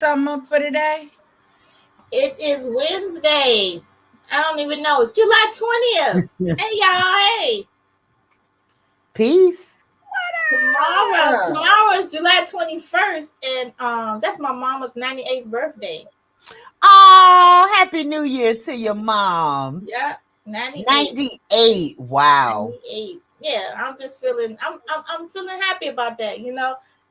Something up for today? It is Wednesday. I don't even know. It's July 20th. Hey, y'all. Hey. Peace. Tomorrow. Ah, Tomorrow is July 21st. And that's my mama's 98th birthday. Oh, happy New Year to your mom. Yeah. 98. 98. Wow. 98. Yeah, I'm just feeling I'm feeling happy about that. you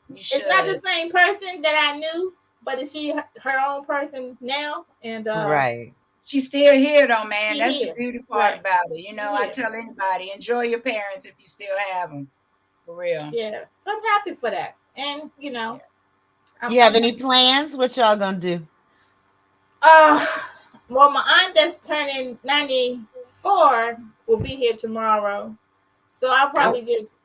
It's not the should. same person that I knew, but is she her own person now? And Right. She's still here though, man. she That's the here. beauty part Right. about it. She I here. tell anybody, enjoy your parents if you still have them. For real. Yeah. So I'm happy for that. And Yeah. You have I'm any plans? What y'all gonna do? uh well, my aunt that's turning 94 will be here tomorrow. So I'll Oh. probably just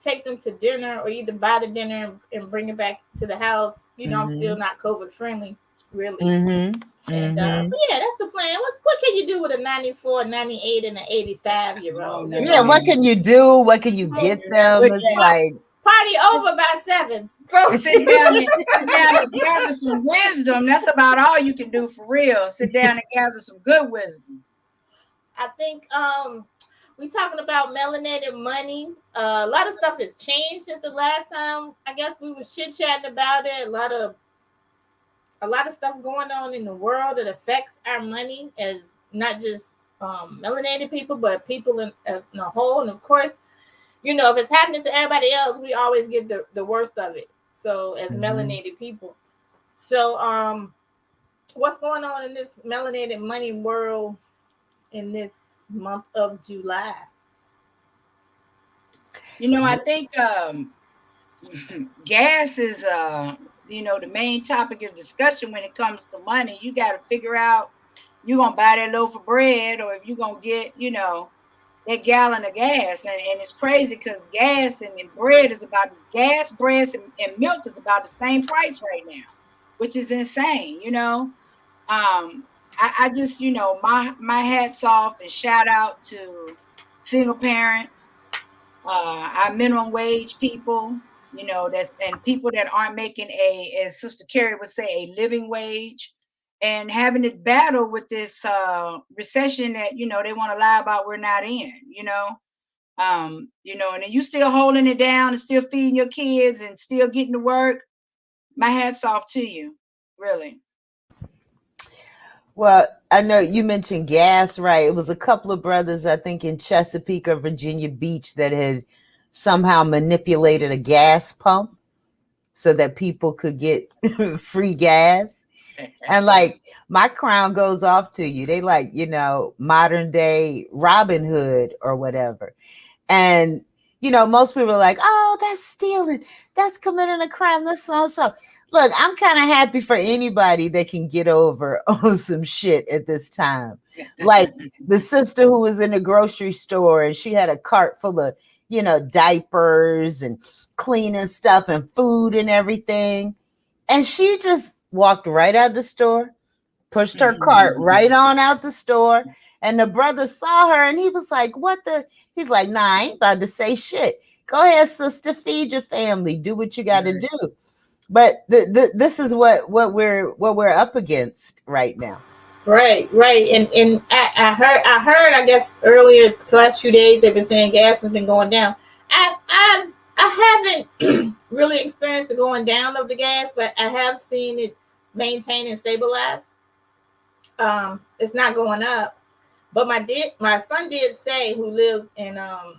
take them to dinner or either buy the dinner and bring it back to the house. I'm still Mm-hmm. not COVID friendly, really. Mm-hmm. And Mm-hmm. but yeah, that's the plan. What can you do with a 94, 98, and an 85-year Oh old? Yeah, what no. can you do? What can you Oh, get them? Look It's at like party over by 7. So sit down and gather some wisdom. That's about all you can do for real. Sit down and gather some good wisdom. I think we talking about melanated money. A lot of stuff has changed since the last time. I guess we were chit chatting about it. A lot of stuff going on in the world that affects our money as not just melanated people, but people in a whole. And of course, if it's happening to everybody else, we always get the worst of it. So as Mhm. melanated people, so what's going on in this melanated money world in this month of July? I think gas is the main topic of discussion when it comes to money. You got to figure out you're gonna buy that loaf of bread or if you're gonna get that gallon of gas. And it's crazy because gas and bread is about gas, bread, and milk is about the same price right now, which is insane. I just my hats off and shout out to single parents, our minimum wage people, that's and people that aren't making as Sister Carrie would say, a living wage, and having to battle with this recession that they want to lie about we're not in. And then you still holding it down and still feeding your kids and still getting to work. My hats off to you, really. Well, I know you mentioned gas, right? It was a couple of brothers, I think, in Chesapeake or Virginia Beach that had somehow manipulated a gas pump so that people could get free gas. And like my crown goes off to you. They like, modern day Robin Hood or whatever. And most people are like, "Oh, that's stealing. That's committing a crime. That's so so." Look, I'm kind of happy for anybody that can get over on some shit at this time. Like the sister who was in the grocery store and she had a cart full of, diapers and cleaning stuff and food and everything. And she just walked right out the store, pushed her cart right on out the store. And the brother saw her and he was like, "What the?" He's like, "Nah, I ain't about to say shit. Go ahead, sister, feed your family, do what you got to Right. do." But this is what we're up against right now. Right, right. And I heard I guess earlier the last few days they've been saying gas has been going down. I haven't really experienced the going down of the gas, but I have seen it maintain and stabilize. It's not going up. But my son did say, who lives in I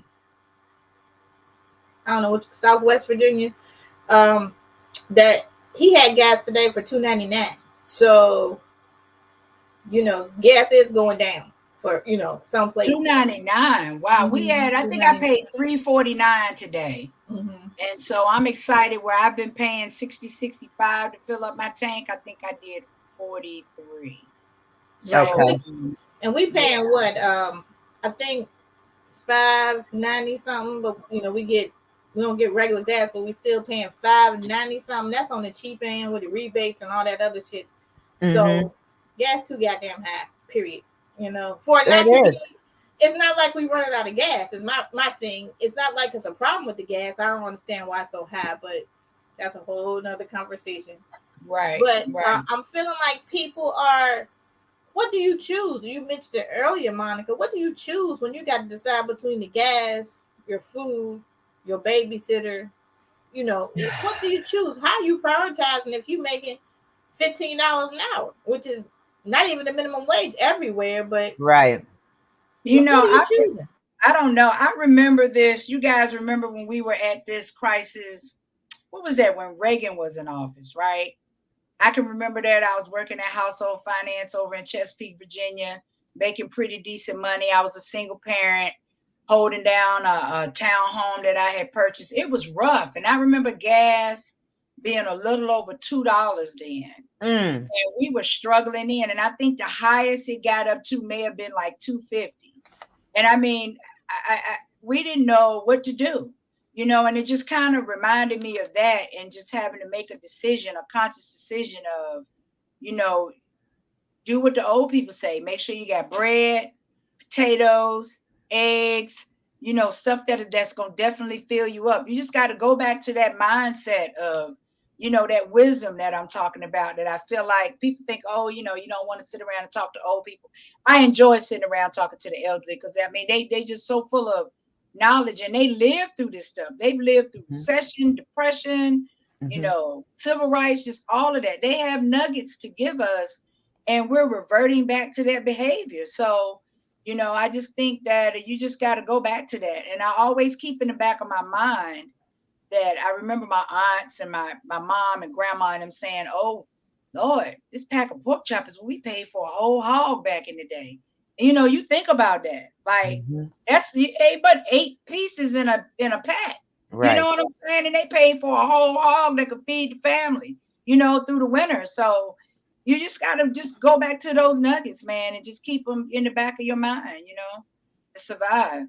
don't know, Southwest Virginia, um that he had gas today for $2.99. So gas is going down for some Two places. ninety nine. Wow, we Mm-hmm. had. I Two think I ninety paid 3.49 today, nine. Mm-hmm. and so I'm excited. Where I've been paying 60-65 to fill up my tank, I think I did 43. Right. So Okay. And we yeah, paying what? I think 5.90 something, but we don't get regular gas, but we still paying 5.90 something. That's on the cheap end with the rebates and all that other shit. Mm-hmm. So gas too goddamn high. Period. For it It not to be. is. It's not like we running out of gas. Is my thing. It's not like it's a problem with the gas. I don't understand why it's so high, but that's a whole nother conversation. Right, But right. I'm feeling like people are. What do you choose? You mentioned it earlier, Monica. What do you choose when you got to decide between the gas, your food, your babysitter? You know, what do you choose? How are you prioritizing if you making $15 an hour, which is not even the minimum wage everywhere? But Right. You what know, are you I choosing? I don't know. I remember this. You guys remember when we were at this crisis? What was that, when Reagan was in office, right? I can remember that. I was working at household finance over in Chesapeake, Virginia, making pretty decent money. I was a single parent holding down a town home that I had purchased. It was rough. And I remember gas being a little over $2 then. Mm. And we were struggling in. And I think the highest it got up to may have been like 250. And I mean, we didn't know what to do, and it just kind of reminded me of that, and just having to make a decision, a conscious decision of, you know, do what the old people say. Make sure you got bread, potatoes, eggs, stuff that's gonna definitely fill you up. You just got to go back to that mindset of, that wisdom that I'm talking about. That I feel like people think, oh, you don't want to sit around and talk to old people. I enjoy sitting around talking to the elderly, because I mean they just so full of knowledge, and they live through this stuff. They've lived through Mhm. recession, depression, Mhm. civil rights, just all of that. They have nuggets to give us, and we're reverting back to that behavior. So, I just think that you just got to go back to that. And I always keep in the back of my mind that I remember my aunts and my mom and grandma and them saying, "Oh, Lord, this pack of pork chop is what we paid for a whole hog back in the day." And, you think about that. Like, Mhm. that's but 8 pieces in a pack. You know Right. what I'm saying? And they paid for a whole hog that could feed the family, through the winter. So you just gotta just go back to those nuggets, man, and just keep them in the back of your mind, to survive.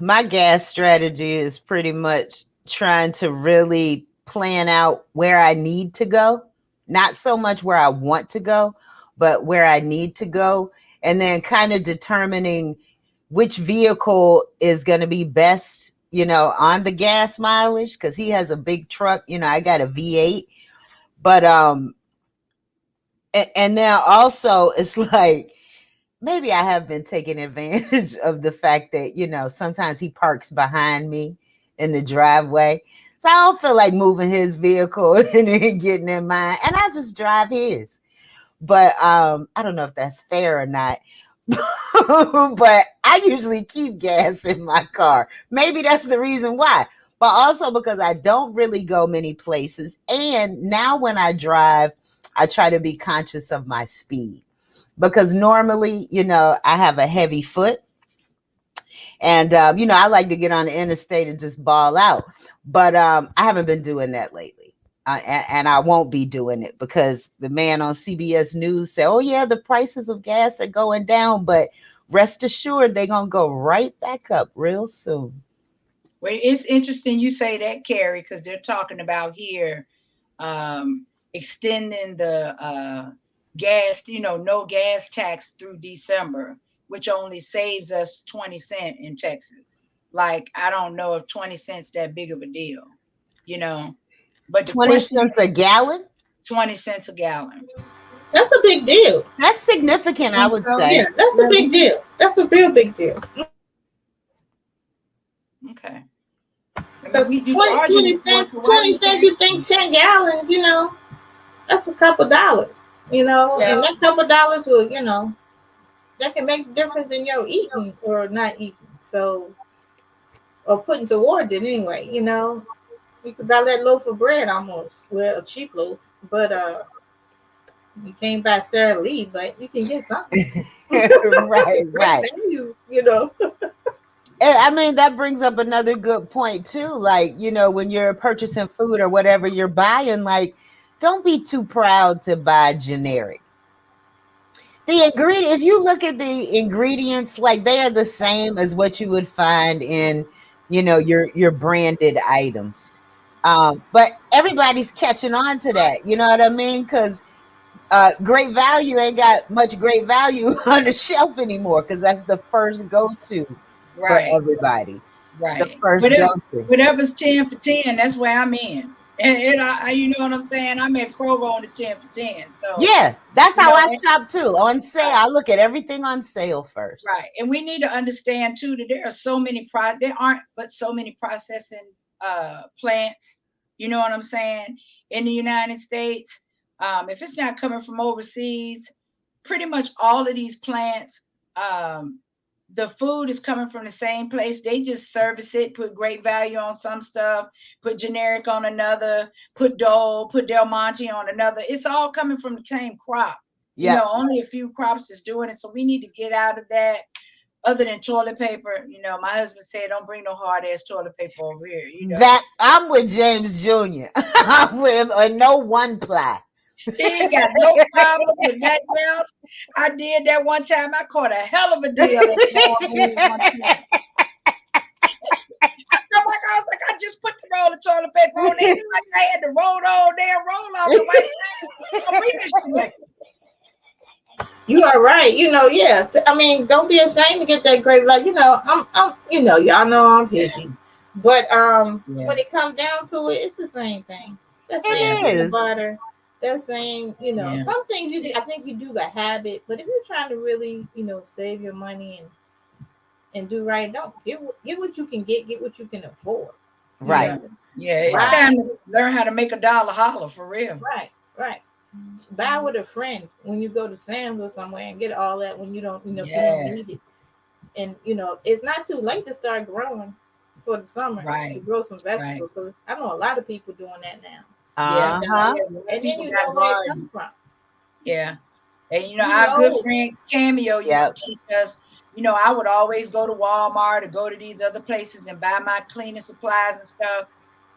My gas strategy is pretty much trying to really plan out where I need to go, not so much where I want to go, but where I need to go, and then kind of determining which vehicle is going to be best, on the gas mileage, because he has a big truck. I got a V8, but and now also it's like maybe I have been taking advantage of the fact that, sometimes he parks behind me in the driveway. So I don't feel like moving his vehicle and then getting in mine. And I just drive his. But I don't know if that's fair or not. But I usually keep gas in my car. Maybe that's the reason why. But also because I don't really go many places. And now when I drive, I try to be conscious of my speed, because normally, I have a heavy foot, and I like to get on the interstate and just ball out. But I haven't been doing that lately. And I won't be doing it, because the man on CBS News said, oh, yeah, the prices of gas are going down, but rest assured, they're going to go right back up real soon. Well, it's interesting you say that, Carrie, because they're talking about here, extending the gas, no gas tax through December, which only saves us 20 cents in Texas. Like, I don't know if 20 cents that big of a deal, you know. But the 20 question cents a is, gallon? 20 cents a gallon. That's a big deal. That's significant, I Think would so? Yeah, say. that's a big deal. That's a real big deal. Okay. I mean, Because we do 20, charging 20 it for it, cents, so why 20 we cents, can't? you think 10 gallons, that's a couple dollars, Yeah. and that couple dollars will, that can make a difference in your eating or not eating. So, or putting towards it anyway, You could buy that loaf of bread almost. Well, a cheap loaf, but you can't buy Sara Lee, but you can get something. Right, Great right. value. And I mean, that brings up another good point too. Like, when you're purchasing food or whatever you're buying, like, don't be too proud to buy generic. The ingredient, if you look at the ingredients, like, they are the same as what you would find in, your branded items. But everybody's catching on to that. You know what I mean? Because great value ain't got much great value on the shelf anymore, because that's the first go to for Right. everybody. The Right. first go to. Whatever's 10 for 10, that's where I'm in. And you know what I'm saying? I'm at Kroger on the 10 for 10. So, Yeah, that's you how know, I shop too. On sale, I look at everything on sale first. right. And we need to understand too that there are so many there aren't but so many processing plants, you know what I'm saying, in the United States. If it's not coming from overseas, pretty much all of these plants, um, the food is coming from the same place. They just service it, put great value on some stuff, put generic on another, put Dole, put Del Monte on another. It's all coming from the same crop. You know, Yep. only a few crops is doing it. So we need to get out of that. Other than toilet paper, you know, my husband said, don't bring no hard ass toilet paper over here, you know. That I'm with James Jr. I'm with a no one ply. He ain't got no problem with nothing else. I did that one time. I caught a hell of a deal at Walgreens one time. I felt like I was like, I just put the roll of toilet paper on there. Like I had to roll the whole damn roll off the white thing. Don't bring this shit back. You are right. Yeah. I mean, don't be ashamed to get that great value. Y'all know I'm picky, but Yeah, when it comes down to it, it's the same thing. That same yeah, It peanut is. butter, that same, yeah. some things I think you do by habit, but if you're trying to really, save your money and do right, don't get what you can get what you can afford. You Yeah, Right. know, yeah. It's Right. buy time to learn how to make a dollar holler for real. right, right. Buy with a friend when you go to Sam's or somewhere and get all that when you don't, if you don't Yeah, need it. And it's not too late to start growing for the summer to right, grow some right. vegetables. Because I know a lot of people doing that now. Yeah, And Uh-huh. yeah. A lot of and then people you know got where it comes gardens. from. Yeah. And You our good know, friend Cameo used to Yep. teach us, I would always go to Walmart or go to these other places and buy my cleaning supplies and stuff.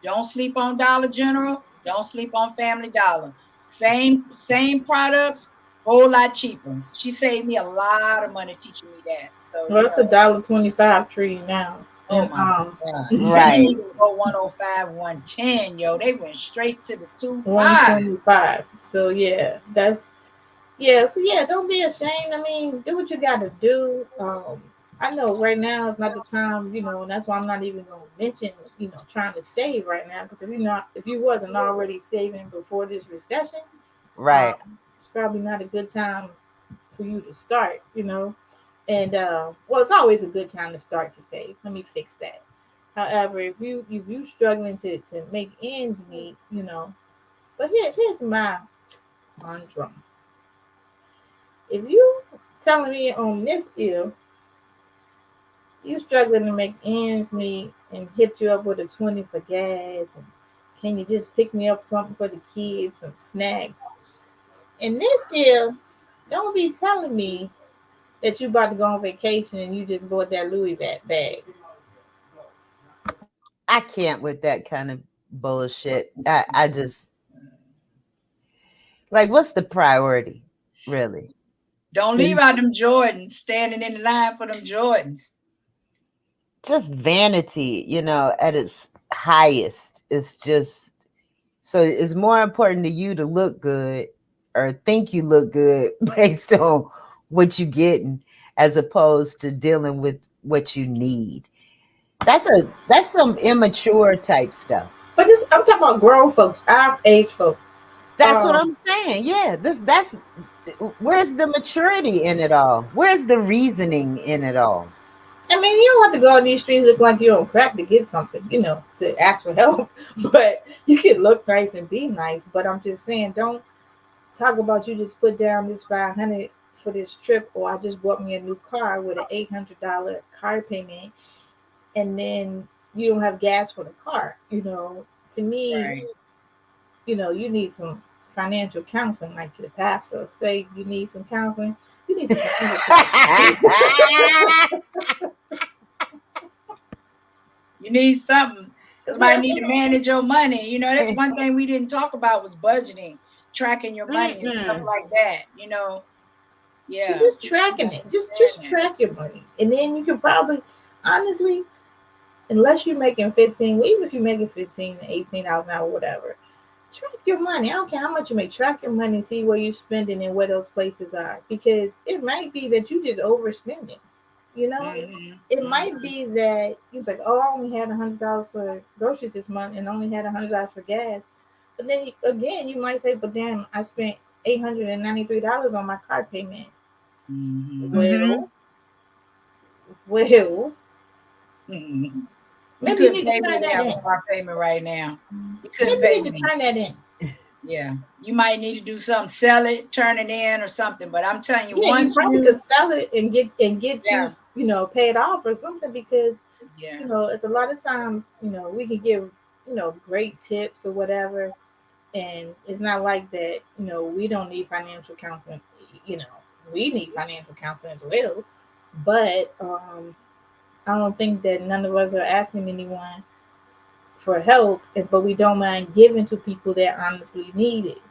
Don't sleep on Dollar General. Don't sleep on Family Dollar. Same products, whole lot cheaper. She saved me a lot of money teaching me that. So, well, it's $1.25 tree now, oh and my God. They didn't Right. even go 105, 110, yo. They went straight to the 25. 125. So yeah, don't be ashamed. I mean, do what you got to do. I know right now is not the time, and that's why I'm not even going to mention, trying to save right now. Because if you wasn't already saving before this recession, Right. it's probably not a good time for you to start. And well, it's always a good time to start to save. Let me fix that. However, if you struggling to make ends meet, but here's my conundrum. If you telling me on this ill, you struggling to make ends meet and hit you up with a 20 for gas and can you just pick me up something for the kids, some snacks? And this ill, don't be telling me that you about to go on vacation and you just bought that Louis bag. I can't with that kind of bullshit. I just like what's the priority, really? Don't For leave you out them Jordans, standing in the line for them Jordans. just vanity, at its highest. It's just so it's more important to you to look good or think you look good based on what you getting as opposed to dealing with what you need. That's some immature type stuff. But this, I'm talking about grown folks, our age folks. That's what Um, I'm saying. Yeah, that's where's the maturity in it all? Where's the reasoning in it all? I mean, you don't have to go on these streets look like you're on crack to get something, to ask for help. But you can look nice and be nice. But I'm just saying, don't talk about you just put down this 500 for this trip, or I just bought me a new car with an $800 car payment, and then you don't have gas for the car. To me, Right. you need some financial counseling, like the pastor say you need some counseling. You need some financial counseling. You need something. Because Somebody need to manage your money. That's one thing we didn't talk about was budgeting, tracking your money and stuff Mm-mm. like that. so Yeah, just people tracking don't it. Just understand track your money, and then you can probably, honestly, unless you're making 15, well, even if you're making 15 to $18 an hour, whatever, track your money. I don't care how much you make. Track your money, see where you're spending and where those places are, because it might be that you just overspending. You know, that. Hmm. it might Hmm. be that it's like, oh, I only had $100 for groceries this month and only had $100 for gas. But then again, you might say, "But damn, I spent $893 on my car payment." Mm-hmm. Mm-hmm. Well, well, Mm-hmm. You maybe you couldn't need to pay turn me that that in. car payment right now. You couldn't Maybe you pay need to me. turn that in. Yeah. You might need to do something, sell it, turn it in or something. But I'm telling you, Yeah, you once probably could you, sell it and get yeah, paid off or something, because yeah, it's a lot of times, we can give, great tips or whatever, and it's not like that, we don't need financial counseling, you know, we need financial counseling as well. But I don't think that none of us are asking anyone for help, but we don't mind giving to people that honestly need it.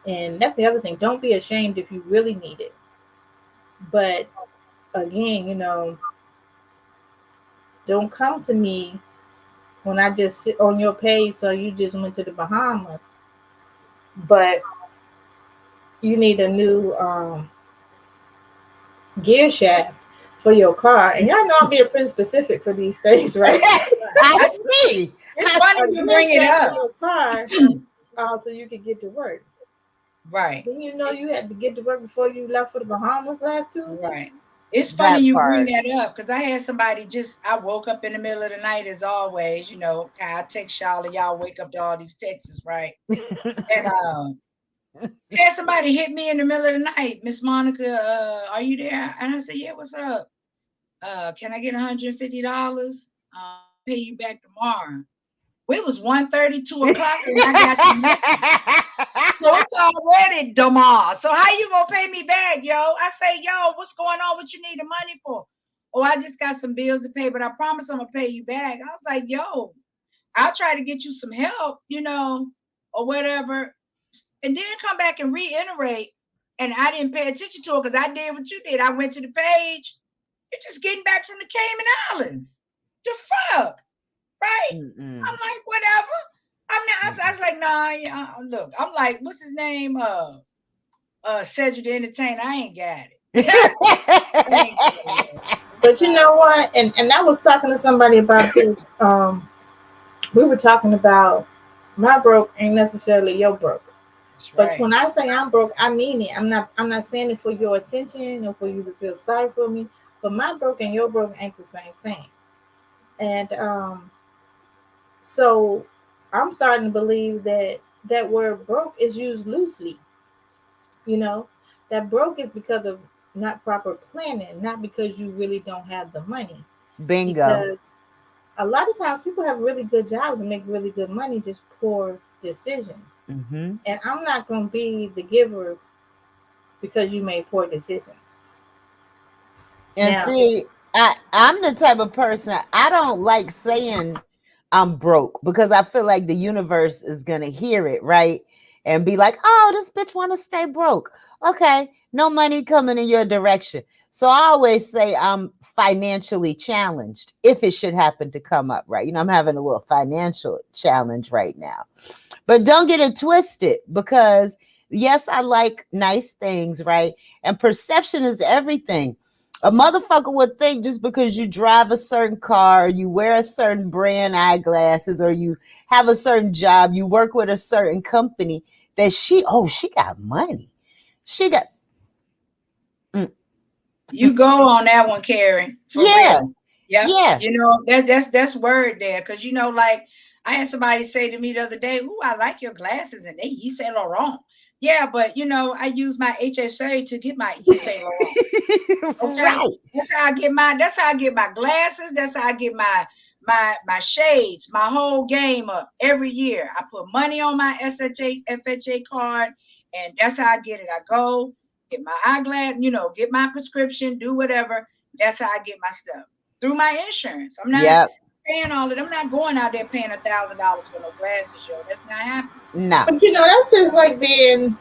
And that's the other thing. Don't be ashamed if you really need it. But again, don't come to me when I just sit on your page, so you just went to the Bahamas, but you need a new gear shaft for your car. And y'all know I'm being pretty specific for these things, right? I I, see. it's I funny A you gear bring it shaft for up. your car, so you can get to work. Right. Then you had to get to work before you left for the Bahamas last Tuesday. Right. It's funny that you bring part. that up because I had somebody I woke up in the middle of the night as always, I text y'all and y'all wake up to all these texts, right? And had somebody hit me in the middle of the night, Miss Monica, are you there? And I said, yeah, what's up? Can I get $150? Pay you back tomorrow. Well, it was 1:30, 2 o'clock, and I got the message. So it's already Damar. So how you gonna pay me back, yo? I say, yo, what's going on? What you need the money for? Oh, I just got some bills to pay, but I promise I'm gonna pay you back. I was like, yo, I'll try to get you some help, or whatever, and then come back and reiterate. And I didn't pay attention to it because I did what you did. I went to the page. You're just getting back from the Cayman Islands. The fuck, right? Mm-mm. I'm like, whatever. I was like, nah, yeah, look, I'm like, what's his name? Cedric the Entertainer. I ain't got it. I ain't got it. But you know what? And I was talking to somebody about this. We were talking about my broke ain't necessarily your broke. That's But right. when I say I'm broke, I mean it. I'm not saying it for your attention or for you to feel sorry for me. But my broke and your broke ain't the same thing. And so I'm starting to believe that that word broke is used loosely. You know, that broke is because of not proper planning, not because you really don't have the money. Bingo. Because a lot of times people have really good jobs and make really good money, just poor decisions. Hmm. And I'm not going to be the giver because you made poor decisions. And Now, see, I'm the type of person, I don't like saying I'm broke because I feel like the universe is gonna hear it, right? And be like, oh, this bitch wanna stay broke. Okay, no money coming in your direction. So I always say I'm financially challenged if it should happen to come up, right? I'm having a little financial challenge right now. But don't get it twisted because yes, I like nice things, right? And perception is everything. A motherfucker would think just because you drive a certain car, or you wear a certain brand eyeglasses, or you have a certain job, you work with a certain company, that she got money. She got, mm, You go on that one, Karen, for yeah, real. Yep. yeah. That's word there. Cause like I had somebody say to me the other day, "Ooh, I like your glasses," and they Yves Saint Laurent. Yeah, but I use my HSA to get my Yves Saint Laurent. Okay, Right. That's how I get my glasses. That's how I get my shades, my whole game up every year. I put money on my FHA card, and that's how I get it. I go get my eyeglass, get my prescription, do whatever. That's how I get my stuff through my insurance. I'm not Yep. paying all of it. I'm not going out there paying $1,000 for no glasses, yo. That's not happening. No. but that's just like being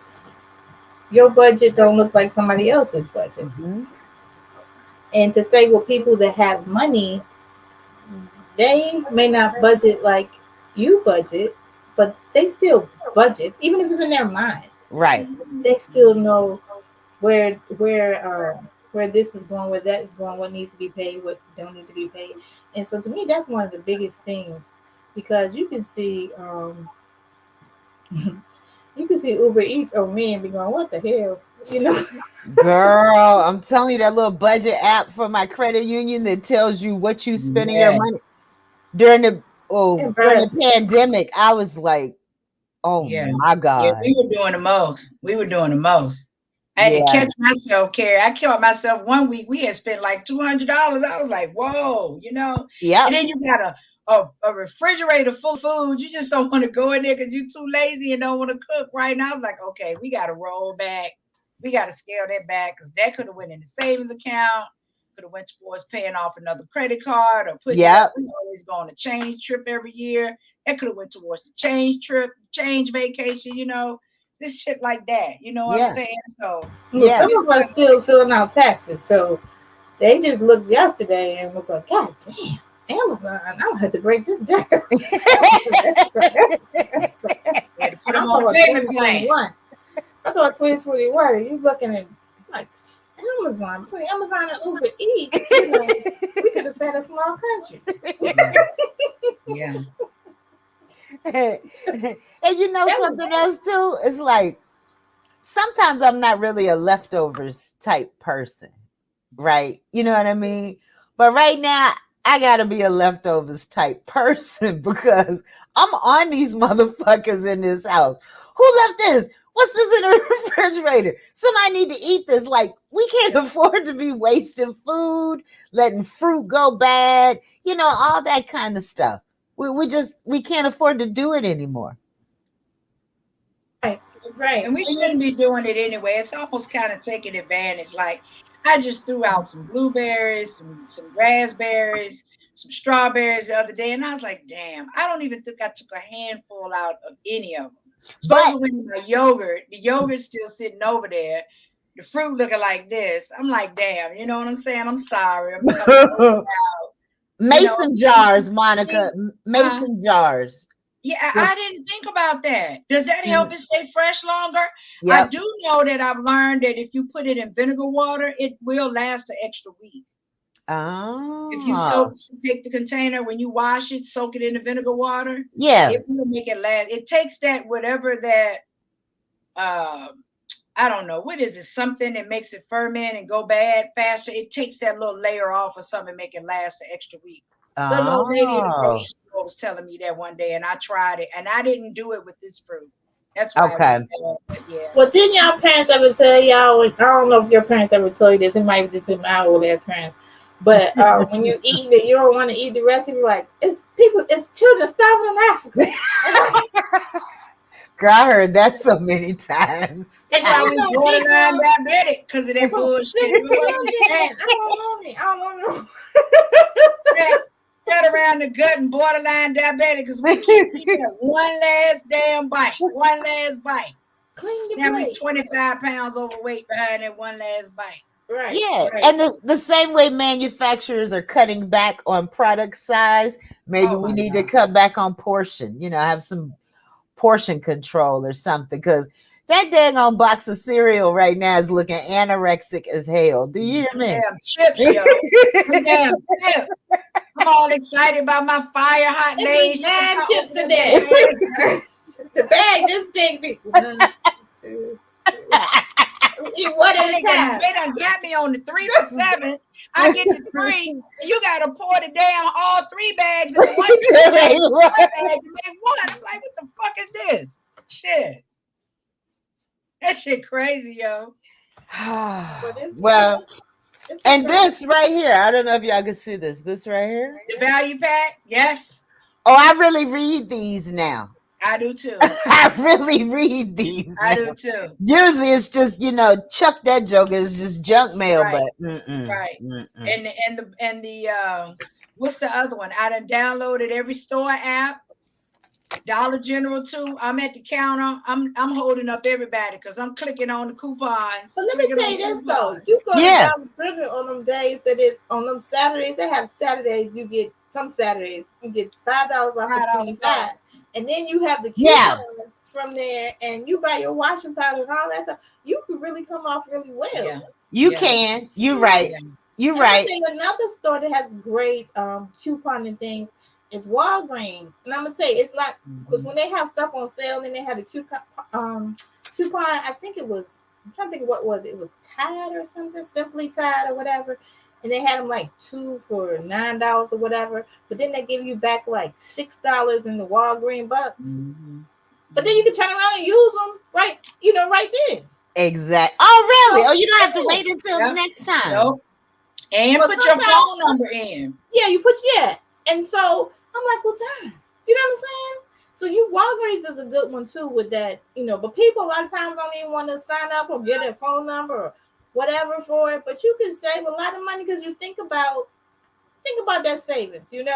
your budget don't look like somebody else's budget. Hmm. And to say, well, people that have money, they may not budget like you budget, but they still budget, even if it's in their mind. Right. They still know where this is going, where that is going, what needs to be paid, what don't need to be paid. And so to me, that's one of the biggest things, because you can see You can see Uber Eats on me and be going, what the hell? You know? Girl, I'm telling you, that little budget app for my credit union that tells you what you spending your money Yes. during the Embarrassing. pandemic. I was like, oh Yeah. my Yeah, God. we were doing the most. We were doing the most. I had to Yeah. catch myself, Carrie. I caught myself one week. We had spent like $200. I was like, whoa, you know. And Yep. then you got a refrigerator full of food. You just don't want to go in there because you're too lazy and don't want to cook right now. I was like, okay, we got to roll back. We got to scale that back because that could have went in the savings account. Could have went towards paying off another credit card or putting it up. Yep. We always go on a change trip every year. That could have went towards the change trip, change vacation. This shit like that. You know what I'm Yeah. saying? So Well, Yeah. some we of us started. still filling out taxes. So they just looked yesterday and was like, God damn, Amazon, I'm going to have to break this down. We had to put I'm them talking on a about payment plan. 2021. I'm talking about 2021. And you looking at like Amazon, between Amazon and Uber Eats, we could have fed a small country. Yeah. Yeah. And you know That was something else too? It's like sometimes I'm not really a leftovers type person, right? You know what I mean? But right now, I gotta be a leftovers type person because I'm on these motherfuckers in this house. Who left this? What's this in the refrigerator? Somebody need to eat this. Like, we can't afford to be wasting food, letting fruit go bad, all that kind of stuff. We can't afford to do it anymore. right. Right. And we shouldn't be doing it anyway. It's almost kind of taking advantage. Like I just threw out some blueberries, some raspberries, some strawberries the other day, and I was like, damn, I don't even think I took a handful out of any of them. Supposed But to win my yogurt. The yogurt's still sitting over there. The fruit looking like this. I'm like, damn, you know what I'm saying? I'm sorry. I'm becoming old now. mason jars, Think, Monica, huh? mason jars. Yeah, I didn't think about that. Does that help Mhm. it stay fresh longer? I Yep. do know that I've learned that if you put it in vinegar water, it will last an extra week. If you Oh, take the container when you wash it, soak it in the vinegar water, yeah. it will make it last. It takes that whatever that uh, I don't know what is it, something that makes it ferment and go bad faster. It takes that little layer off or something, make it last an extra week. The little lady in the Oh, grocery store was telling me that one day, and I tried it, and I didn't do it with this fruit. That's why it went okay. bad. But yeah, Well, didn't y'all parents ever tell y'all? I don't know if your parents ever told you this. It might have just been my old ass parents. But when you eat it, you don't want to eat the recipe. Like it's children starving in Africa. Girl, I heard that so many times. that's And why you we know, borderline Negro, diabetic because of that bullshit. send it to It your wasn't dad. that. I don't know me. I don't know. Sat around the gut and borderline diabetic because we keep eating that one last damn bite, one last bite. Clean your Now we plate. 25 pounds overweight behind that one last bite. Right, Yeah, right. and the same way manufacturers are cutting back on product size, maybe Oh we my need to God. cut back on portion, have some portion control or something, because that dang on box of cereal right now is looking anorexic as hell. Do you hear Them me? damn chips, yo. Them damn chips. I'm all excited about my fire hot It be lays. As soon as mad I chips open in up that there. bag, The bag this big. 1, 2, 3. Eat one at a time. they done got me on the 3 for $7. I get the three, and you gotta pour the damn all three bags into one bag, one bag to make one. I'm like, what the fuck is this? Shit. That shit crazy, yo. But it's Well, it's a and fact. this right here, I don't know if y'all can see this right here. The value pack, yes, Oh, I really read these now. I do too. I really read these I now. do too. Usually it's just, chuck that joke is just junk mail, Right, but mm-mm, right. mm-mm. And the what's the other one? I done downloaded every store app. Dollar General too. I'm at the counter. I'm holding up everybody because I'm clicking on the coupons. But let me Clicking tell on you the this though, coupons. you go to Yeah, Dollar General on them days that is on them Saturdays. They have Saturdays. You get some Saturdays you get $5 off of $5 $25, off. and then you have the yeah, coupons from there, and you buy your washing powder and all that stuff. You could really come off really well. Yeah, you yeah, can. You're right. yeah. You're And I'll right. tell you another store that has great coupon and things It's Walgreens, and I'm gonna say it's not because Mhm. when they have stuff on sale, then they have a coupon. I think it was. I'm trying to think what was it. It was Tide or something, Simply Tide or whatever, and they had them like two for $9 or whatever. But then they give you back like $6 in the Walgreens bucks. Mhm. But then you can turn around and use them right, right then. Exact. Oh, really? So Oh, you don't have to yeah. wait until the Yep. next time. Nope. And Well, put your sometimes phone number in. yeah, you put yeah. And so I'm like, well, darn. You know what I'm saying? So you Walgreens is a good one too with that. But people a lot of times don't even want to sign up or get their phone number or whatever for it. But you can save a lot of money because you think about that savings. And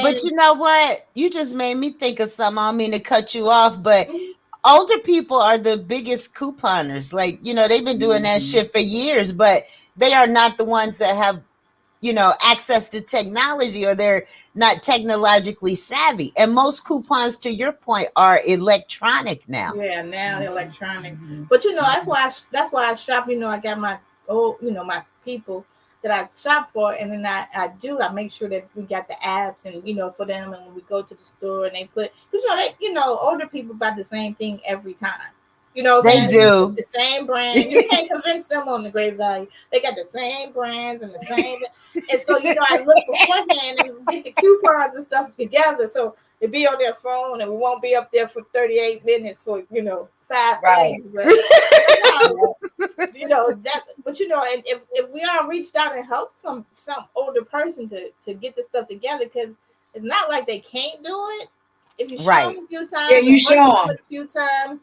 but And you know what? You just made me think of something. I don't mean to cut you off, but mhm, older people are the biggest couponers. Like, they've been doing that Mhm. shit for years, but they are not the ones that have, access to technology, or they're not technologically savvy. And most coupons, to your point, are electronic now. yeah, now Mhm. electronic. Mhm. But that's Mhm. why I shop. I got my my people that I shop for, and then I make sure that we got the apps and for them, and when we go to the store and they put because older people buy the same thing every time. You know what I'm They saying? It's do. the same brand. You can't convince them on the great value. They got the same brands and the same. And so I look beforehand and get the coupons and stuff together. So it'd be on their phone and we won't be up there for 38 minutes for five Right. things. But no, Yeah. that. But and if we all reached out and helped some older person to get the stuff together, because it's not like they can't do it. If you show Right. them a few Yeah, times you and work show through them. it a few times,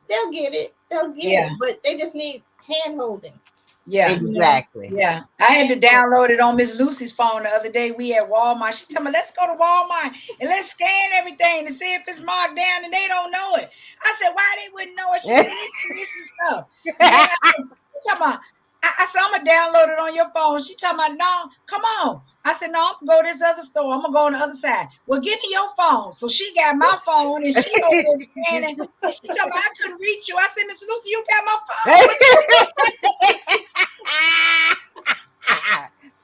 they'll get it. They'll get Yeah. it. But they just need hand holding. Yeah. You know, Exactly. Yeah, I had to hand holding. download it on Miss Lucy's phone the other day. We at Walmart. She told me, let's go to Walmart and let's scan everything to see if it's marked down, and they don't know it. I said, why they wouldn't know it? She said, this is stuff. And then I said, she talking about, I said, I'm gonna download it on your phone. She talking about, no, come on. I said, no, I'm gonna go to this other store. I'm gonna go on the other side. Well, give me your phone. So she got my phone and she over there scanning. And she told me I couldn't reach you. I said, Miss Lucy, you got my phone. What you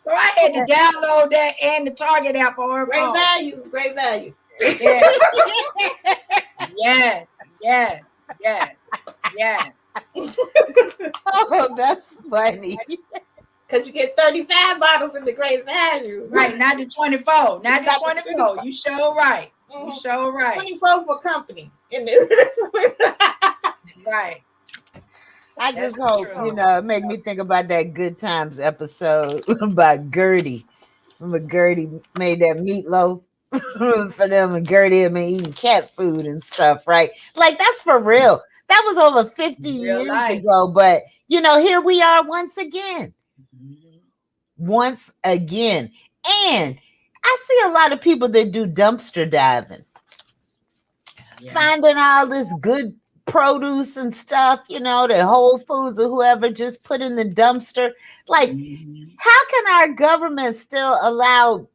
So I had to download that and the Target app on her Great phone. value. Great value. Yes, yes, yes, yes, yes. Oh, that's funny. Because you get 35 bottles in the great value. Right, not the 24. Not the Not the 24. 25. You sure right. You Mhm. sure right. 24 for company. And then- Right. I That's just the hope, truth. it make me think about that Good Times episode by Gertie. Remember Gertie made that meatloaf for them, and Gertie had been eating cat food and stuff, right? Like, that's for real. That was over 50 Real years life. ago, but here we are once again. Mhm. Once again. And I see a lot of people that do dumpster diving, Yeah. finding all this good produce and stuff, that Whole Foods or whoever just put in the dumpster. Like, Mhm. how can our government still allow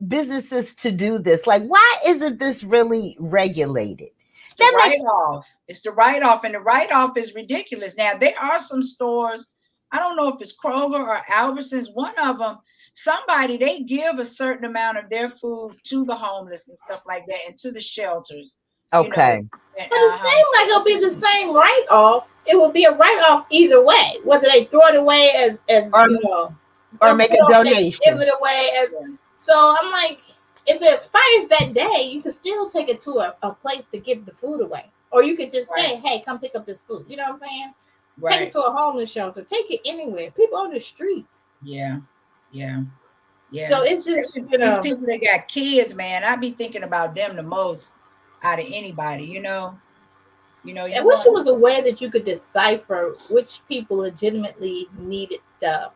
businesses to do this? Like, why isn't this really regulated? It's the That write makes off. It's the write off, and the write off is ridiculous. Now there are some stores. I don't know if it's Kroger or Albertsons. One of them, somebody they give a certain amount of their food to the homeless and stuff like that, and to the shelters. You know. okay. And, But it seems like it'll be the same write off. It will be a write off either way, whether they throw it away as Or or dump make it a off, they give donation. it away as. yeah, So I'm like, if it expires that day, you can still take it to a place to give the food away, or you could just right, say, "Hey, come pick up this food." You know what I'm saying? Take it right, to a homeless shelter. Take it anywhere. People on the streets. yeah, yeah, yeah. So it's just Especially these people that got kids, man. I be thinking about them the most out of anybody. I You wish want it was a way that you could decipher which people legitimately needed stuff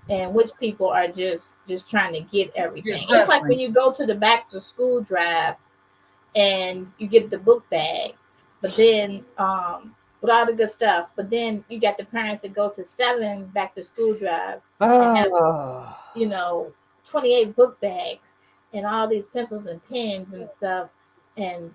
and which people are just trying to get everything. just It's like when hustling. you go to the back to school drive and you get the book bag, but then with all the good stuff, but then you got the parents that go to 7 back to school drives and have Oh, you know 28 book bags and all these pencils and pens and stuff, and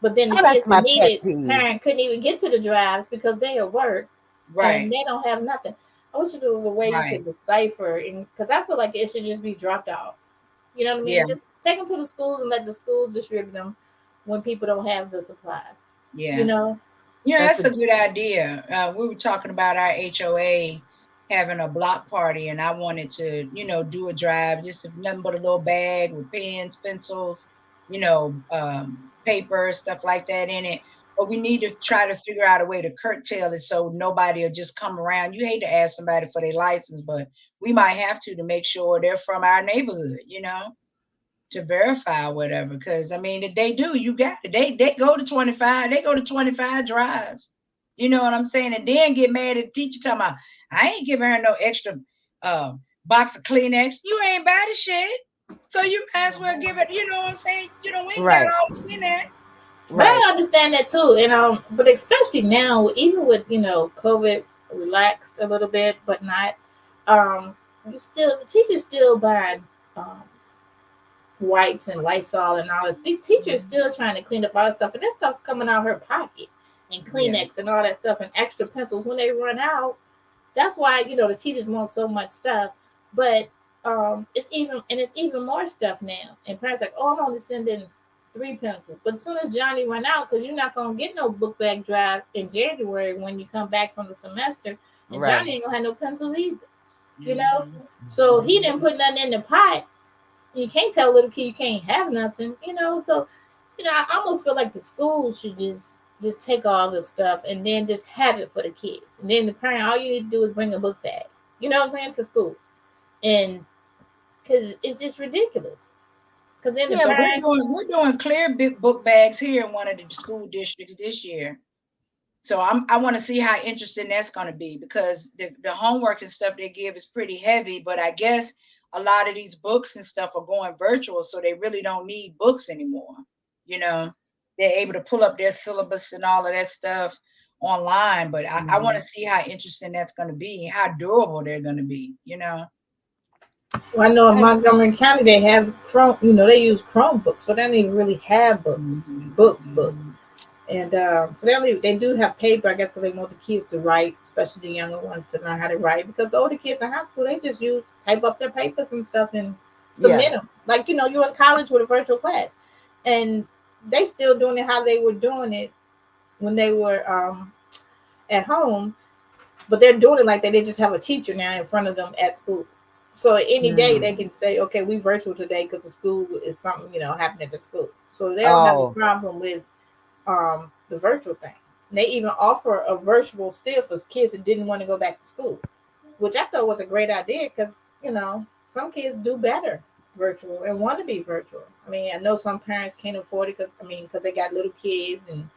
but then the kids that's that my need pet it, peeve. parent couldn't even get to the drives because they at work and Right, they don't have nothing. I wish there was a way you right. could decipher, and because I feel like it should just be dropped off. You know what I Yeah. mean? Just take them to the schools and let the schools distribute them when people don't have the supplies. You Yeah. know? Yeah, That's that's a a good idea. We were talking about our HOA having a block party, and I wanted to, do a drive, just nothing but a little bag with pens, pencils, paper, stuff like that in it. But we need to try to figure out a way to curtail it so nobody will just come around. You hate to ask somebody for their license, but we might have to make sure they're from our neighborhood, to verify or whatever. Because I mean, if they do, you got it. They go to 25. They go to 25 drives. You know what I'm saying? And then get mad at the teacher talking about, I ain't giving her no extra uh, box of Kleenex. You ain't buy the shit. So you might as well give it, you know what I'm saying? We ain't got right, all the Kleenex. But right. I understand that too. And but especially now, even with, COVID relaxed a little bit, but not you still the teachers still buying um wipes and Lysol and all this. The teacher's still trying to clean up all that stuff, and that stuff's coming out her pocket, and Yeah. Kleenex and all that stuff, and extra pencils when they run out. That's why the teachers want so much stuff. But it's even more stuff now. And parents like, oh, I'm only sending 3 pencils. But as soon as Johnny run out, because you're not gonna get no book bag drive in January when you come back from the semester, and Right. Johnny ain't gonna have no pencils either. You know, Mhm. so he Mhm. didn't put nothing in the pot. You can't tell a little kid you can't have nothing. So I almost feel like the schools should just take all this stuff and then just have it for the kids. And then the parent, all you need to do is bring a book bag. You know what I'm saying, to school, and because it's just ridiculous. Because then the Yeah, We're parent, doing we're doing clear big book bags here in one of the school districts this year. So I want to see how interesting that's going to be because the homework and stuff they give is pretty heavy, but I guess a lot of these books and stuff are going virtual, so they really don't need books anymore. You know, they're able to pull up their syllabus and all of that stuff online, but I want to mhm. see how interesting that's going to be, how durable they're going to be. well, I know in And Montgomery County they have Chrome. They use Chromebooks, so they don't even really have books, Mhm, books. mhm, And so they do have paper, I guess, because they want the kids to write, especially the younger ones, to learn how to write. Because the older kids in high school, they just type up their papers and stuff and yeah, submit them. Like you're in college with a virtual class, and they still doing it how they were doing it when they were at home, but they're doing it like that. They just have a teacher now in front of them at school. So any day they mhm. can say, okay, we virtual today because the school is something happening at the school. So they don't have a oh, problem with the virtual thing. They even offer a virtual still for kids that didn't want to go back to school, which I thought was a great idea because some kids do better virtual and want to be virtual. I mean, I know some parents can't afford it because they got little kids and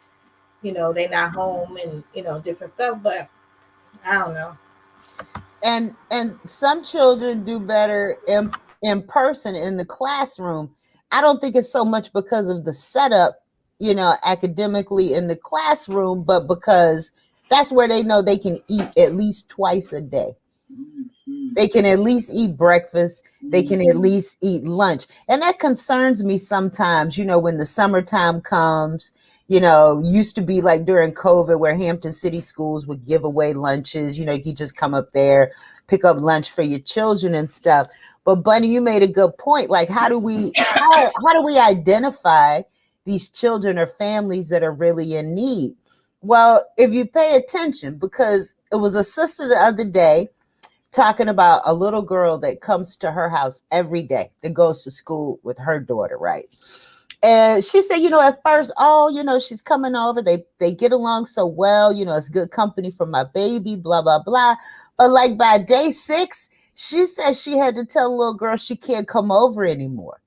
they're not home and different stuff. But I don't know. and some children do better in person in the classroom. I don't think it's so much because of the setup, academically in the classroom, but because that's where they know they can eat at least twice a day. Mhm, They can at least eat breakfast. They can at mhm, least eat lunch. And that concerns me sometimes, when the summertime comes, used to be like during COVID where Hampton City schools would give away lunches. You could just come up there, pick up lunch for your children and stuff. But Bunny, you made a good point. Like, how do we identify these children or families that are really in need? Well, if you pay attention, because it was a sister the other day talking about a little girl that comes to her house every day that goes to school with her daughter, right? And she said, at first, oh, she's coming over. They get along so well. It's good company for my baby, blah, blah, blah. But like by day 6, she said she had to tell the little girl she can't come over anymore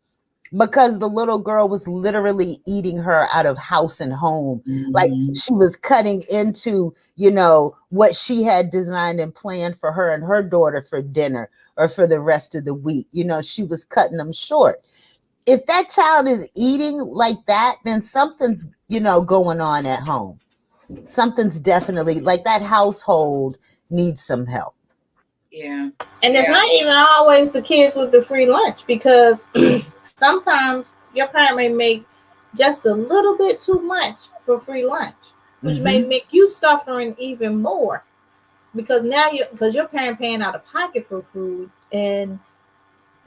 because the little girl was literally eating her out of house and home. Like mhm. she was cutting into, what she had designed and planned for her and her daughter for dinner or for the rest of the week. She was cutting them short. If that child is eating like that, then something's, going on at home. Something's definitely like that household needs some help. Yeah, And it's yeah. not even always the kids with the free lunch because sometimes your parent may make just a little bit too much for free lunch, which may Mm-hmm. make you suffering even more because now your parent paying out of pocket for food and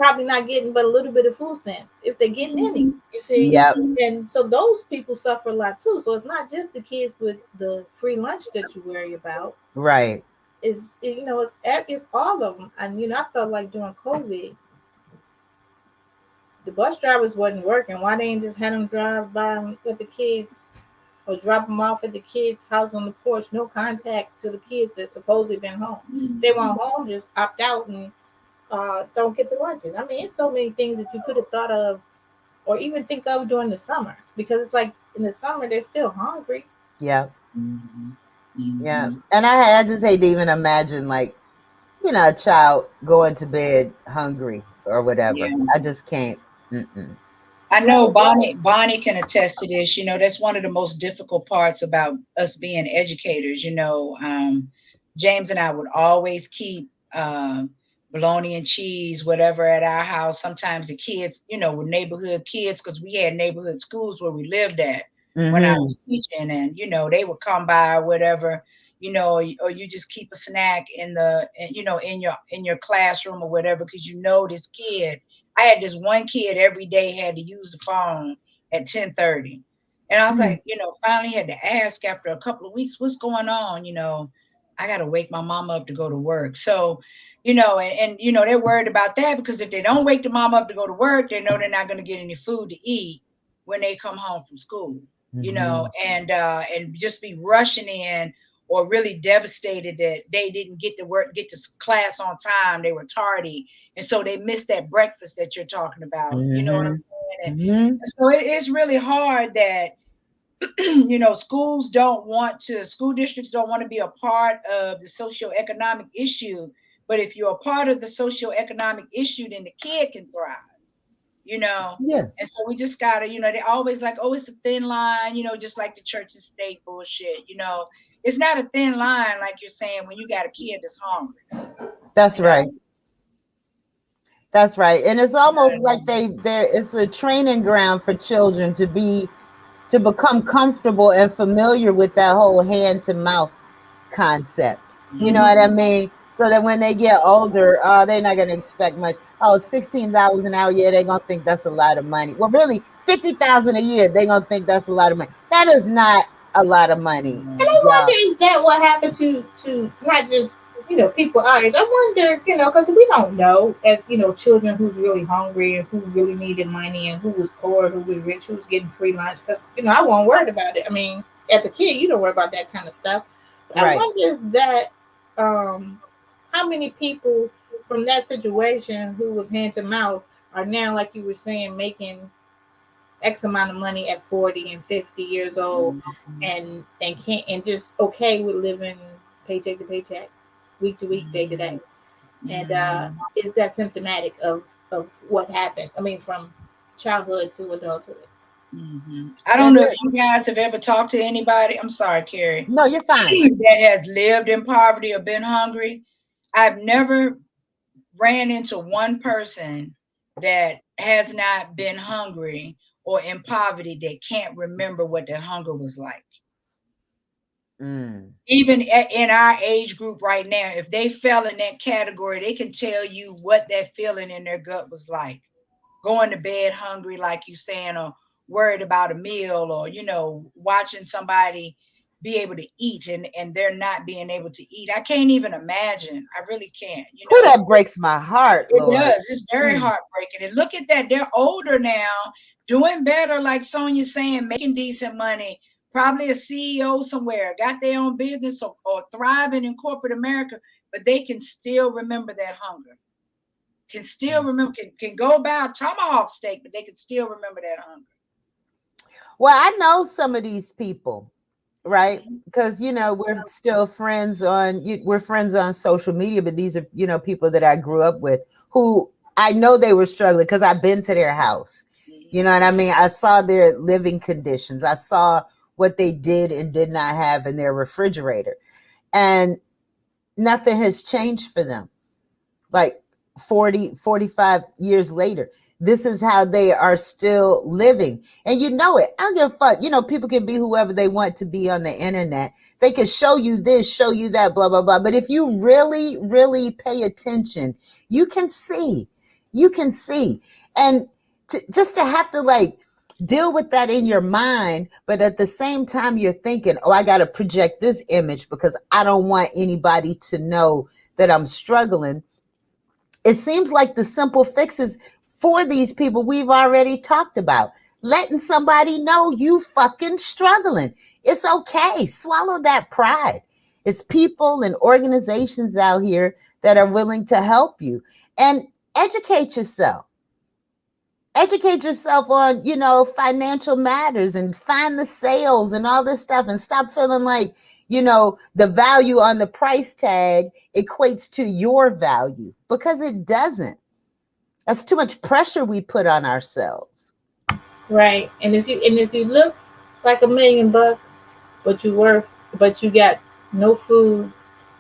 probably not getting but a little bit of food stamps if they're getting any. Mhm. You see, Yep. Mhm. and so those people suffer a lot too. So it's not just the kids with the free lunch that you worry about. Right. Is it's all of them. And I felt like during COVID, the bus drivers wasn't working. Why they ain't just had them drive by with the kids or drop them off at the kids' house on the porch? No contact to the kids that supposedly been home. They Mhm. went home, just opt out and don't get the lunches. I mean, it's so many things that you could have thought of or even think of during the summer, because it's like in the summer they're still hungry. Yep. Mhm. Yeah. Mhm. And I just hate to even imagine, like, a child going to bed hungry or whatever. Yeah. I just can't. Mm-mm. I know Right, right. Bonnie can attest to this. That's one of the most difficult parts about us being educators. James and I would always keep bologna and cheese, whatever, at our house. Sometimes the kids, were neighborhood kids because we had neighborhood schools where we lived at when I Mm-hmm. was teaching, and they would come by or whatever. Or you just keep a snack in in your classroom or whatever, because this kid. I had this one kid every day had to use the phone at 10:30. And I was Mm. like, finally had to ask after a couple of weeks, what's going on? I got to wake my mama up to go to work. So, they're worried about that, because if they don't wake the mom up to go to work, they know they're not going to get any food to eat when they come home from school, Mm-hmm. and just be rushing in, or really devastated that they didn't get to class on time. They were tardy, and so they missed that breakfast that you're talking about. You know what I'm Mm-hmm. saying? Mm-hmm. And so it's really hard that school districts don't want to be a part of the socioeconomic issue. But if you're a part of the socioeconomic issue, then the kid can thrive. You know. Yeah. And so we just gotta, they always like, oh, it's a thin line, just like the church and state bullshit. It's not a thin line like you're saying when you got a kid that's hungry. That's You know, right. That's right. And it's not almost at like all. it's a training ground for children to become comfortable and familiar with that whole hand to mouth concept. You know what I Mhm. mean? So that when they get older, they're not going to expect much. Oh, $16 an hour. Yeah, they're going to think that's a lot of money. Well, really, 50,000 a year. They're going to think that's a lot of money. That is not a lot of money, And I y'all. wonder, is that what happened to not just people our age? I wonder, because we don't know, as children, who's really hungry and who really needed money and who was poor, who was rich, who's getting free lunch. Because I wasn't worried about it. I mean, as a kid, you don't worry about that kind of stuff. But I Right. wonder, is that how many people from that situation who was hand to mouth are now, like you were saying, making X amount of money at 40 and 50 years old, Mhm. and can't, and just okay with living paycheck to paycheck, week to week, day to day. Mhm. And Mhm. is that symptomatic of what happened? I mean, from childhood to adulthood. I don't And know if you guys have ever talked to anybody. I'm sorry, Carrie, no, you're fine. that has lived in poverty or been hungry. I've never ran into one person that has not been hungry or in poverty that can't remember what that hunger was like. Mm. Even in our age group right now, if they fell in that category, they can tell you what that feeling in their gut was like. Going to bed hungry, like you saying, or worried about a meal, or watching somebody be able to eat, and they're not being able to eat. I can't even imagine. I really can't. Who that breaks my heart, It Lord. does. It's very Mm. heartbreaking. And look at that. They're older now, doing better, like Sonia's saying, making decent money, probably a CEO somewhere, got their own business, or thriving in corporate America, but they can still remember that hunger. Can still remember, can go buy a tomahawk steak, but they can still remember that hunger. Well, I know some of these people, right? Mhm. Because we're still friends we're friends on social media, but these are people that I grew up with who I know they were struggling because I've been to their house. You know Mhm. what I mean? I saw their living conditions. I saw what they did and did not have in their refrigerator, and nothing has changed for them. Like 40, 45 years later, this is how they are still living. And it. I don't give a fuck. People can be whoever they want to be on the internet. They can show you this, show you that, blah, blah, blah. But if you really, really pay attention, you can see. You can see. And just to have to like deal with that in your mind, but at the same time, you're thinking, oh, I got to project this image because I don't want anybody to know that I'm struggling. It seems like the simple fixes for these people we've already talked about. Letting somebody know you fucking struggling. It's okay. Swallow that pride. It's people and organizations out here that are willing to help you. And educate yourself. Educate yourself on, financial matters and find the sales and all this stuff and stop feeling like, the value on the price tag equates to your value because it doesn't. That's too much pressure we put on ourselves. Right. And if you look like $1,000,000, but you got no food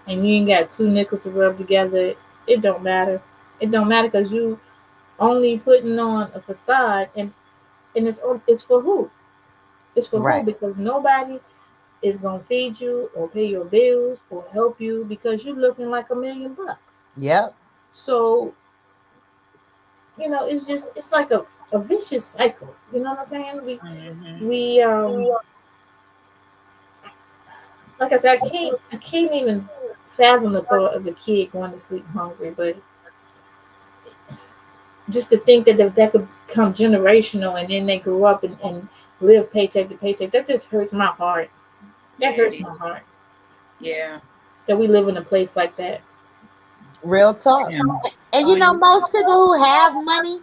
and you ain't got two nickels to rub together, it don't matter. It don't matter because you only putting on a facade, and it's for who? It's for who? Right. Because nobody is gonna feed you or pay your bills or help you because you're looking like $1,000,000. Yep. So it's like a vicious cycle. You know what I'm saying? We Mhm. we like I said, I can't even fathom the thought of a kid going to sleep hungry, but just to think that could become generational and then they grow up and live paycheck to paycheck, that just hurts my heart. That Yeah, it hurts is. my heart Yeah. that we live in a place like that. Real talk. Yeah. And Oh, you most people who have money,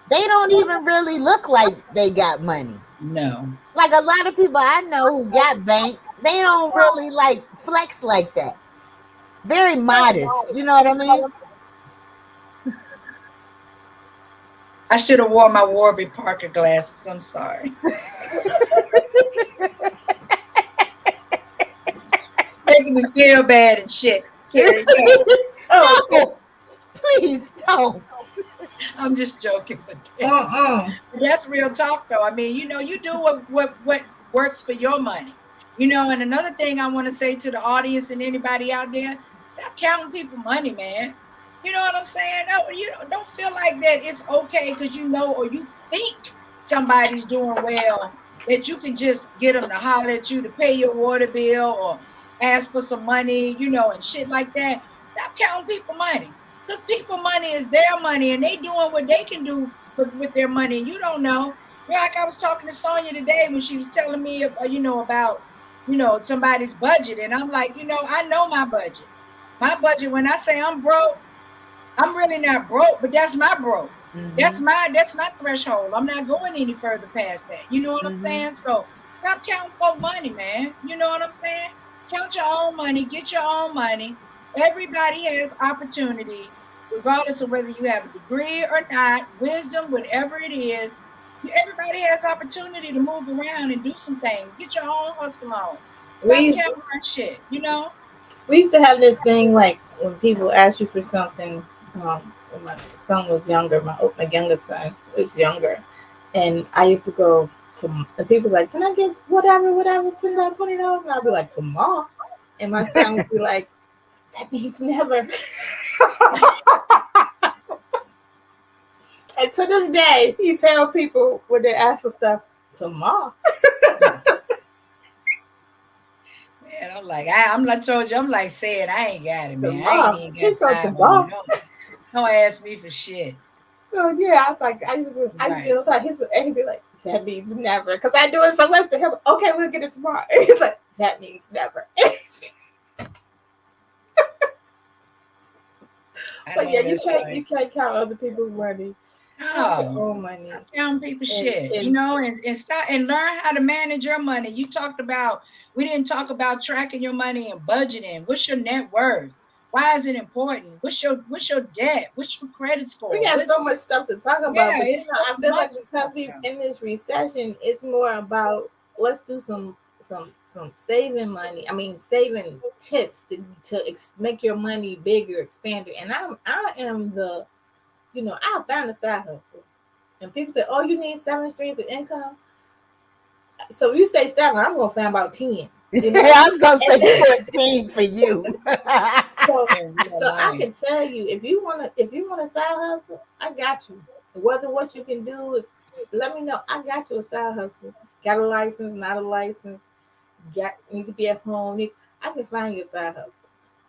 they don't even really look like they got money. no. Like a lot of people I know who got bank, they don't really like flex like that. Very modest. You know what I mean? I should have worn my Warby Parker glasses. I'm sorry. Making me feel bad and shit. Carrie, yeah. Oh, No, please don't. I'm just joking, but uh-uh. that's real talk, though. I mean, you do what works for your money. And another thing I want to say to the audience and anybody out there: stop counting people money, man. You know what I'm saying? No, don't feel like that. It's okay because or you think somebody's doing well that you can just get them to holler at you to pay your water bill or ask for some money, and shit like that. Stop counting people money because people money is their money and they doing what they can do with their money. You don't know. Like I was talking to Sonya today when she was telling me, about, somebody's budget. And I'm like, I know my budget. My budget, when I say I'm broke, I'm really not broke, but that's my broke. That's Mm-hmm. my threshold. I'm not going any further past that. You know what I'm Mm-hmm. saying? So stop counting for money, man. You know what I'm saying? Count your own money, get your own money. Everybody has opportunity, regardless of whether you have a degree or not, wisdom, whatever it is. Everybody has opportunity to move around and do some things. Get your own hustle on. Stop we counting that shit. we used to have this thing like when people ask you for something. When my son was younger, my youngest son was younger, and I used to go to the people's like, "Can I get whatever, $10, $20?" And I'll be like, "Tomorrow," and my son would be like, "That means never." And to this day, he tell people when they ask for stuff, "Tomorrow." Man, I'm like told you, I'm like saying I ain't got it, man. I ain't Tomorrow. even He got go time on you. tomorrow. Don't ask me for shit. So yeah, I was like, I just get Right. on time. He'd be like, "That means never," because I do it so much to him. Okay, we'll get it tomorrow. And he's like, "That means never." I But know yeah, you that's can't right. you can't count other people's money. Count your No. own money. Stop telling people And shit, and and stop and learn how to manage your money. We didn't talk about tracking your money and budgeting. What's your net worth? Why is it important? What's your debt? What's your credit we score? got so much stuff to talk about. Yeah, But it's so I feel much like to because talk we about. in this recession, it's more about let's do some saving money. I mean, saving tips to make your money bigger, expand it. And I am I found a side hustle. And people say, "Oh, you need 7 streams of income." So you say seven, I'm gonna find about 10. You know, I was gonna say and 14 for you. So, Yeah, you are so I lying. can tell you, if you want a side hustle, I got you. Whether what you can do, let me know. I got you a side hustle. Got a license, not a license. Got need to be at home. I can find you a side hustle.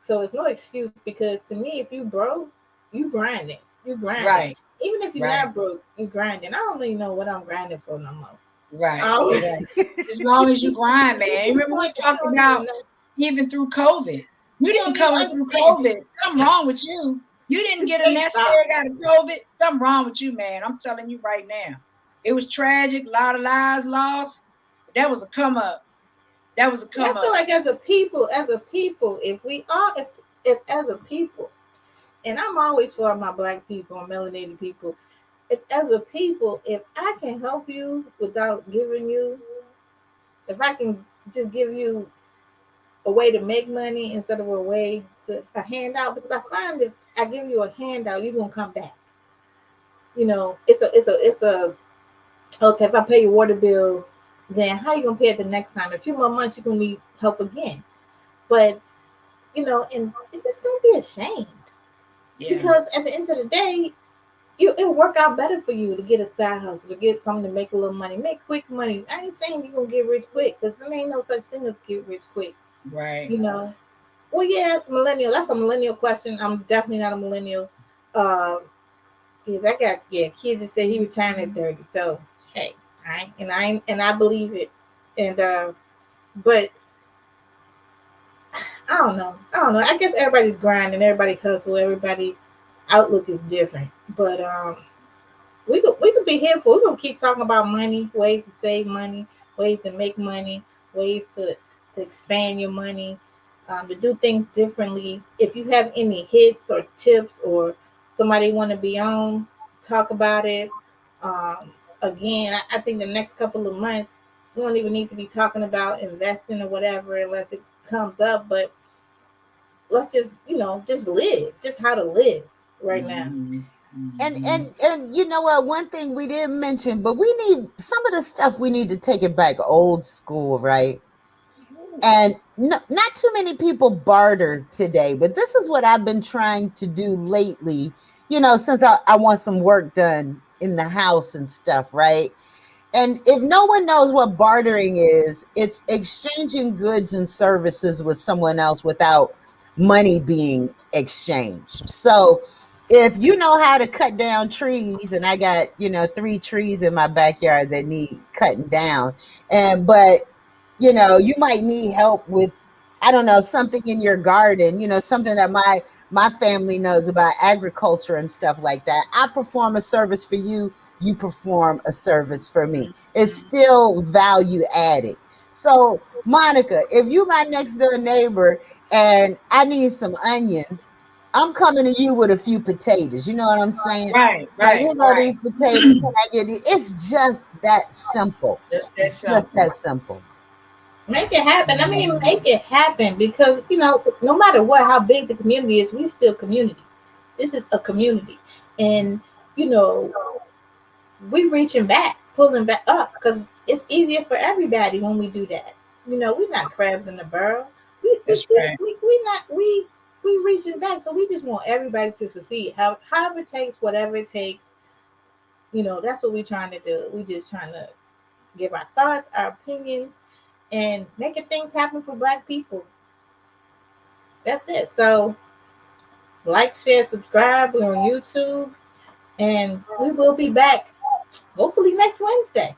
So it's no excuse because to me, if you broke, you grinding. You grinding. Right, Even if you're right, not broke, you grinding. I don't even know what I'm grinding for no more. right, Um, right. As long as you grind, man. Remember we but you talked don't even about know. even through COVID. You You didn't don't even come through understand. COVID. Something wrong with you. You didn't Just get a can't nest stop. egg out of COVID. Something wrong with you, man. I'm telling you right now. It was tragic. A lot of lives lost. That was a come up. That was a But I come feel up. like as a people, if we are, if as a people, and I'm always for my black people and melanated people, if as a people, if I can help you without giving you, if I can just give you a way to make money instead of a way to a handout, because I find if I give you a handout, you're gonna come back. You know, it's a okay. If I pay your water bill, then how you gonna pay it the next time? In a few more months, you're gonna need help again. But and it just don't be ashamed Yeah. because at the end of the day, it'll work out better for you to get a side hustle, to get something to make a little money, make quick money. I ain't saying you're gonna get rich quick because there ain't no such thing as get rich quick. Right. You know. Well, yeah, millennial. That's a millennial question. I'm definitely not a millennial. Um, because I got kids that say he retired at 30. So hey, I believe it. And but I don't know. I don't know. I guess everybody's grinding, everybody hustle, everybody outlook is different. But we could be here for. We're gonna keep talking about money, ways to save money, ways to make money, ways to expand your money, to do things differently. If you have any hits or tips or somebody want to be on, talk about it. Again, I think the next couple of months we don't even need to be talking about investing or whatever unless it comes up. But let's just just live, just how to live right now. Mm-hmm. And Mm-hmm. and and you know what? One thing we didn't mention, but we need some of the stuff. We need to take it back old school, right? And no, not too many people barter today, but this is what I've been trying to do lately. Since I want some work done in the house and stuff, right? And if no one knows what bartering is, it's exchanging goods and services with someone else without money being exchanged. So if you know how to cut down trees, and I got, 3 trees in my backyard that need cutting down, but you might need help with, I don't know, something in your garden, something that my family knows about agriculture and stuff like that. I perform a service for you, you perform a service for me. It's still value added. So, Monica, if you my next door neighbor and I need some onions, I'm coming to you with a few potatoes. You know what I'm saying? Right, Like, right, right. these potatoes, can I get you? It's just that simple. Just that It's just simple. that simple. Make it happen. I mean, Mhm. make it happen because no matter what, how big the community is, we still community. This is a community, and you know, we reaching back, pulling back up because it's easier for everybody when we do that. We're not crabs in the barrel. We we That's we right. we not we reaching back, so we just want everybody to succeed. However it takes, whatever it takes. That's what we're trying to do. We just trying to give our thoughts, our opinions, and making things happen for Black people. That's it. So, like, share, subscribe. We're on YouTube, and we will be back hopefully next Wednesday.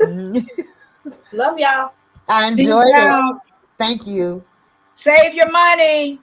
Mhm. Love y'all. I Peace enjoyed it. out. Thank you. Save your money.